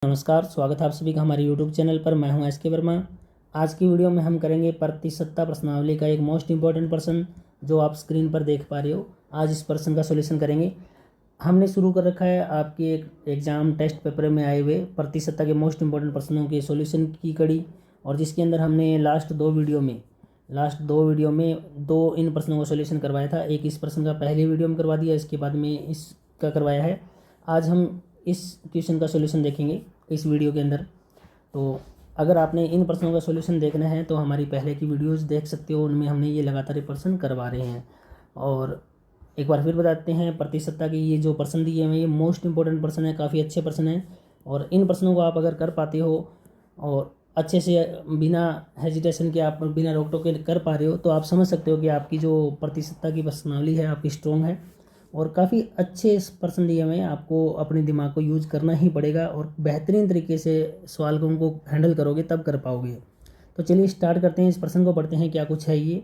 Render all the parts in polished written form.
नमस्कार, स्वागत है आप सभी का हमारे यूट्यूब चैनल पर। मैं हूं एस के वर्मा। आज की वीडियो में हम करेंगे प्रतिशतता प्रश्नावली का एक मोस्ट इंपॉर्टेंट प्रश्न जो आप स्क्रीन पर देख पा रहे हो। आज इस प्रश्न का सॉल्यूशन करेंगे। हमने शुरू कर रखा है आपके एक एग्जाम टेस्ट पेपर में आए हुए प्रतिशतता के मोस्ट इंपॉर्टेंट प्रश्नों के सॉल्यूशन की कड़ी, और जिसके अंदर हमने लास्ट दो वीडियो में दो इन प्रश्नों का सॉल्यूशन करवाया था। एक इस प्रश्न का पहले वीडियो में करवा दिया, इसके बाद में इसका करवाया है। आज हम इस क्वेश्चन का सॉल्यूशन देखेंगे इस वीडियो के अंदर। तो अगर आपने इन प्रश्नों का सॉल्यूशन देखना है तो हमारी पहले की वीडियोस देख सकते हो, उनमें हमने ये लगातार प्रश्न करवा रहे हैं। और एक बार फिर बताते हैं, प्रतिशतता के ये जो प्रश्न दिए हैं ये मोस्ट इंपॉर्टेंट प्रश्न है, काफ़ी अच्छे प्रश्न हैं। और इन प्रश्नों को आप अगर कर पाते हो और अच्छे से बिना हेजिटेशन के आप बिना रोक टोक के कर पा रहे हो तो आप समझ सकते हो कि आपकी जो प्रतिशतता की प्रश्नावली है आपकी स्ट्रॉन्ग है और काफ़ी अच्छे प्रश्न दिए हुए हैं। आपको अपने दिमाग को यूज करना ही पड़ेगा और बेहतरीन तरीके से सवाल को उनको हैंडल करोगे तब कर पाओगे। तो चलिए स्टार्ट करते हैं, इस प्रश्न को पढ़ते हैं क्या कुछ है। ये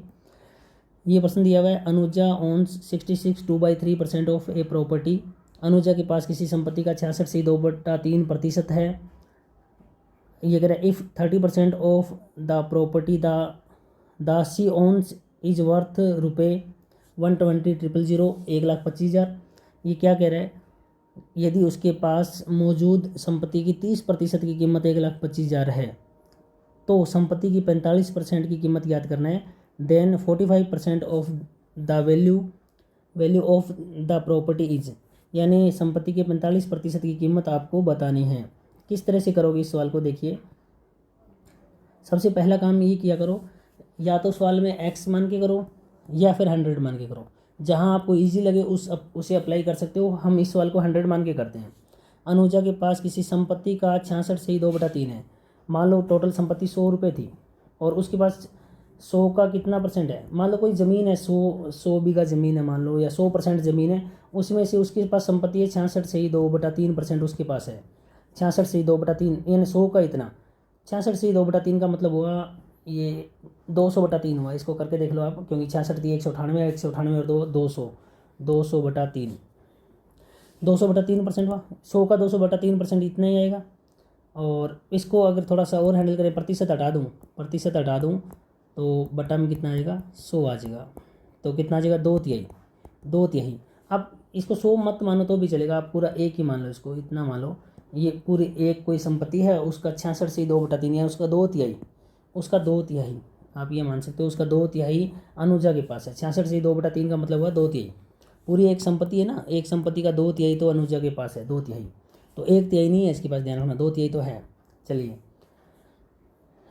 प्रश्न दिया हुआ है, Anuja owns 66.2/3% of a property. Anuja के पास किसी संपत्ति का 66.2/3% है। ये कह रहा है if 30% of the property the she owns is worth ₹120,000, 1,25,000। ये क्या कह रहा है, यदि उसके पास मौजूद संपत्ति की 30% की कीमत 1,25,000 है तो संपत्ति की 45% की कीमत याद करना है। Then 45% of the value of the property is, यानी संपत्ति के 45% की कीमत आपको बतानी है। किस तरह से करोगे इस सवाल को, देखिए। सबसे पहला काम ये किया करो, या तो सवाल में एक्स मान के करो या फिर 100 मान के करो। जहां आपको इजी लगे उसे अप्लाई कर सकते हो। हम इस सवाल को 100 मान के करते हैं। अनुजा के पास किसी संपत्ति का 66/2/3 है। मान लो टोटल संपत्ति 100 रुपये थी और उसके पास 100 का कितना परसेंट है। मान लो कोई ज़मीन है, 100 बीघा ज़मीन है मान लो, या 100% ज़मीन है। उसमें से उसके पास संपत्ति है 66/2/3% उसके पास है। 66/2/3 यानी 100 का इतना। 66/2/3 का मतलब हुआ ये 200/3 हुआ। इसको करके देख लो आप, क्योंकि 66 थी 198 है, 198 और 200 200/3 200/3% हुआ। 100 का 200/3% इतना ही आएगा। और इसको अगर थोड़ा सा और हैंडल करें, प्रतिशत हटा दूँ तो बटा में कितना आएगा, 100 आ जाएगा। तो कितना आ जाएगा, 2/3। अब इसको 100 मत मानो तो भी चलेगा, आप पूरा एक ही मान लो, इसको इतना मान लो। ये पूरी एक कोई संपत्ति है, उसका 66/2/3 है, उसका 2/3 आप ये मान सकते हो, उसका 2/3 अनुजा के पास है। 66/2/3 का मतलब हुआ 2/3। पूरी एक संपत्ति है ना, एक संपत्ति का 2/3 तो अनुजा के पास है, 2/3। तो 1/3 नहीं है इसके पास, ध्यान रखना, 2/3 तो है। चलिए,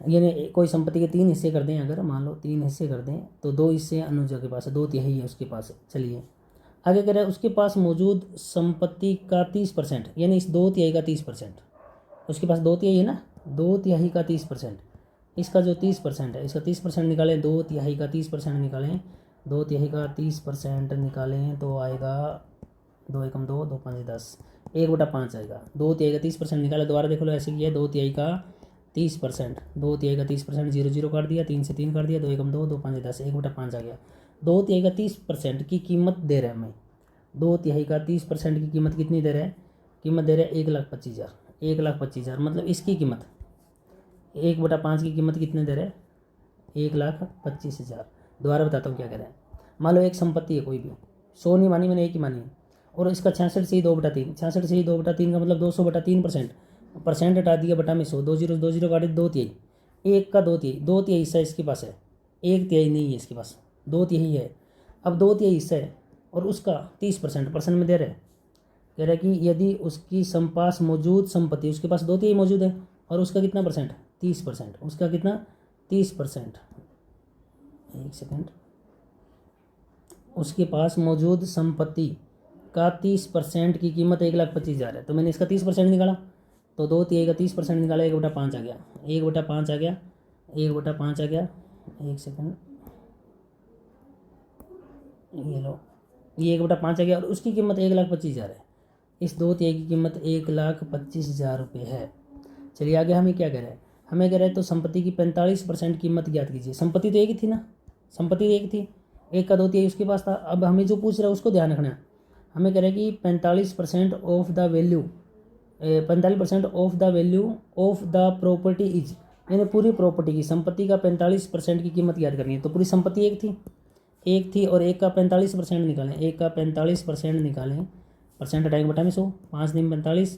यानी कोई संपत्ति के 3 हिस्से कर दें, अगर मान लो 3 हिस्से कर दें तो 2 हिस्से अनुजा के पास है, 2/3 है उसके पास। चलिए आगे कह रहा है, उसके पास मौजूद संपत्ति का 30%, यानी इस 2/3 का 30%। उसके पास 2/3 है ना, 2/3 का 30%। इसका जो 30% है, इसका 30% निकालें, 2/3 का 30% निकालें, 2/3 का 30% निकालें तो आएगा 2 एकम 2, 2 5 10, 1/5 आएगा। 2/3 का 30% निकाला, दोबारा देख लो ऐसे किया, 2/3 का 30%, 2/3 का 30%, 0 0 काट दिया, 3 से 3 काट दिया, 2 एकम 2, 2 5 10, 1/5 आ गया। 2/3 का 30% की कीमत दे रहा है हमें। 2/3 का 30% की कीमत कितनी दे रहा है, कीमत दे रहा है 1,25,000। 1,25,000 मतलब इसकी कीमत 1/5 की कीमत कितने दे रहे हैं, 1,25,000। दोबारा बताता हूँ क्या कह रहे हैं। मान लो एक संपत्ति है कोई भी, 100 नहीं मानी मैंने, एक ही मानी, और इसका 66/2/3, 66/2/3 का मतलब 200/3%। परसेंट हटा दिया, बटा में 100, 2 0 2 0 काटे, 2/3, एक का 2/3, 2/3 हिस्सा इसके पास है, 1/3 नहीं है इसके पास, 2/3 है। अब 2/3 हिस्सा है और उसका 30% परसेंट में दे रहे हैं। कह रहा है कि यदि उसकी पास मौजूद संपत्ति, उसके पास 2/3 मौजूद है और उसका कितना परसेंट, 30%, उसका कितना 30%। एक सेकेंड, उसके पास मौजूद संपत्ति का 30% की कीमत 1,25,000 है। तो मैंने इसका 30% निकाला, तो 2/3 का 30% निकाला, 1/5 आ गया, 1/5 आ गया, 1/5 आ गया। एक सेकेंड, ये लो, ये 1/5 आ गया और उसकी कीमत 1,25,000 है। इस 2/3 की कीमत 1,25,000 रुपये है। चलिए आगे हमें क्या कह रहा है, हमें कह रहा है तो संपत्ति की 45% कीमत ज्ञात कीजिए। संपत्ति तो एक ही थी ना, संपत्ति तो एक थी, एक का 2/3 उसके पास था। अब हमें जो पूछ रहा है उसको ध्यान रखना है। हमें कह रहा है कि 45% of the value 45% of the value of the property is, यानी पूरी प्रॉपर्टी की, संपत्ति का 45% की कीमत याद करनी है। तो पूरी संपत्ति एक थी और एक का 45% निकालें, एक का 45% निकालें, परसेंट हटाएंगे बटा में 100, 5 दिन 45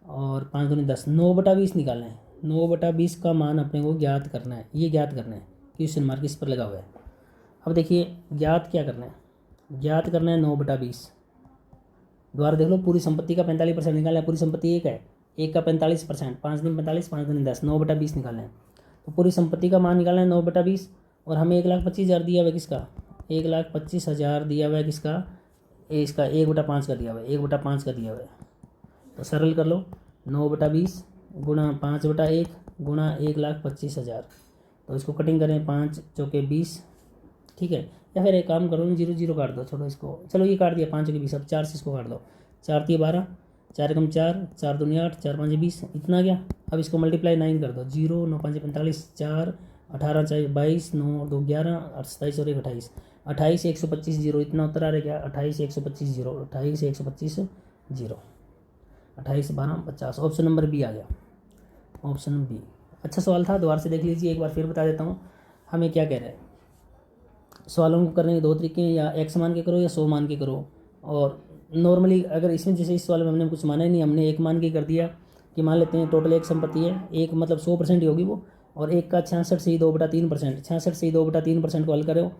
और 5 दूनी 10, 9/20 निकालना है। 9/20 का मान अपने को ज्ञात करना है, ये ज्ञात करना है, क्वेश्चन मार्क इस पर लगा हुआ है। अब देखिए ज्ञात क्या करना है, ज्ञात करना है 9/20। दोबारा देख लो, पूरी संपत्ति का 45% निकालना है, पूरी संपत्ति एक है, एक का 45%, 5 दिन 45, 5 दूनी 10, 9/20 निकालना है। तो पूरी संपत्ति का मान निकालना है 9/20 और हमें 1,25,000 दिया हुआ है, किसका 1,25,000 दिया हुआ है, किसका इसका 1/5 का दिया हुआ है, 1/5 का दिया हुआ है। तो सरल कर लो, 9/20 गुणा 5/1 गुणा 1,25,000। तो इसको कटिंग करें, 5 चौके 20, ठीक है। या फिर एक काम करो, 0 0 काट दो, छोड़ो इसको, चलो ये काट दिया 5 चौके 20, अब 4 से इसको काट दो, 4 3 12, 4 एकम 4, 4 दूनी 8, 4 5 20, इतना गया। अब इसको मल्टीप्लाई 9 कर दो, 0 9 5 45, 4 18 4 22, 9 2 11, 27 और 1 28, 28 125 0, इतना उत्तर आ रहा है क्या, 28 125 0, 28 125 0, 28 12 50, ऑप्शन नंबर बी आ गया, ऑप्शन बी। अच्छा सवाल था, दोबारा से देख लीजिए, एक बार फिर बता देता हूँ हमें क्या कह रहा है। सवालों को करने के 2 तरीके हैं, या x मान के करो या 100 मान के करो। और नॉर्मली अगर इसमें जैसे इस सवाल में हमने कुछ माना ही नहीं, हमने एक मान के कर दिया कि मान लेते हैं टोटल एक संपत्ति है, एक मतलब 100% ही होगी वो, और एक का 66 से ही 2/3%, 66 से ही 2/3% को हल करो,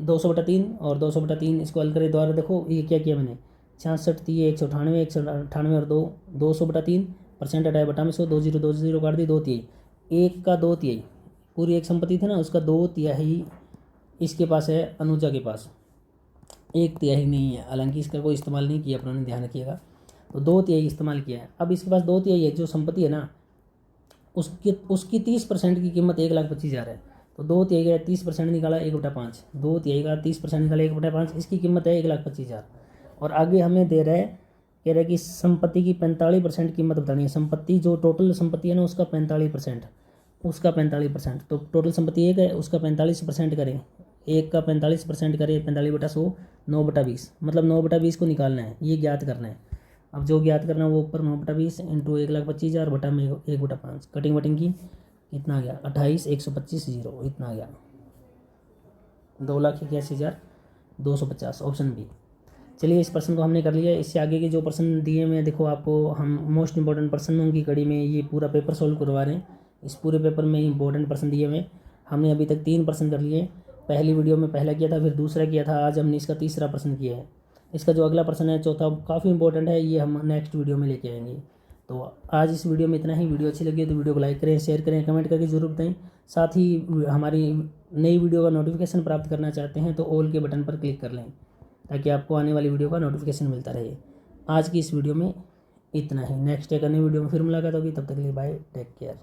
200/3 और 200/3 इसको हल करें। द्वारा देखो ये क्या किया मैंने, 66 थी 198, 198 और 2 200/3, परसेंट हटाए बटा में 100, 2 0 2 0 काट दी, 2/3, एक का 2/3, पूरी एक संपत्ति थी ना, उसका 2/3 इसके पास है, अनुजा के पास 1/3 नहीं है, हालांकि इसका कोई इस्तेमाल नहीं किया अपने, ध्यान रखिएगा। तो 2/3 इस्तेमाल किया है। अब इसके पास 2/3 है, जो संपत्ति है ना उसकी 30% की कीमत 1,25,000 है। तो 2/3 का 30% निकाला 1/5, 2/3 का 30% निकाला 1/5, इसकी कीमत है 1,25,000। और आगे हमें दे रहा है, कह रहा है कि संपत्ति की 45% कीमत बतानी है। संपत्ति जो टोटल संपत्ति है ना उसका 45%, उसका 45%, तो टोटल संपत्ति एक है, उसका 45% करें, एक का 45% करें, 45/100, 9/20, मतलब 9/20 को निकालना है, ये ज्ञात करना है। अब जो ज्ञात करना है वो ऊपर 9/20 इंटू 1,25,000 बटा में 1/5, कटिंग वटिंग की कितना आ गया, 28 125 0, इतना आ गया 2,81,250, ऑप्शन बी। चलिए इस प्रश्न को हमने कर लिया। इससे आगे के जो प्रश्न दिए हुए देखो आपको, हम मोस्ट इंपॉर्टेंट प्रश्नों की कड़ी में ये पूरा पेपर सोल्व करवा रहे हैं। इस पूरे पेपर में इंपॉर्टेंट प्रश्न दिए हुए, हमने अभी तक 3 प्रश्न कर लिए। पहली वीडियो में पहला किया था, फिर दूसरा किया था, आज हमने इसका तीसरा प्रश्न किया है। इसका जो अगला प्रश्न है चौथा, काफ़ी इंपॉर्टेंट है, ये हम नेक्स्ट वीडियो में लेके आएंगे। तो आज इस वीडियो में इतना ही। वीडियो अच्छी लगी तो वीडियो को लाइक करें, शेयर करें, कमेंट करके जरूर बताएं। साथ ही हमारी नई वीडियो का नोटिफिकेशन प्राप्त करना चाहते हैं तो ऑल के बटन पर क्लिक कर लें, ताकि आपको आने वाली वीडियो का नोटिफिकेशन मिलता रहे। आज की इस वीडियो में इतना ही। नेक्स्ट एक अन्य वीडियो में फिर मुलाकात होगी, तब तक के लिए बाय, टेक केयर।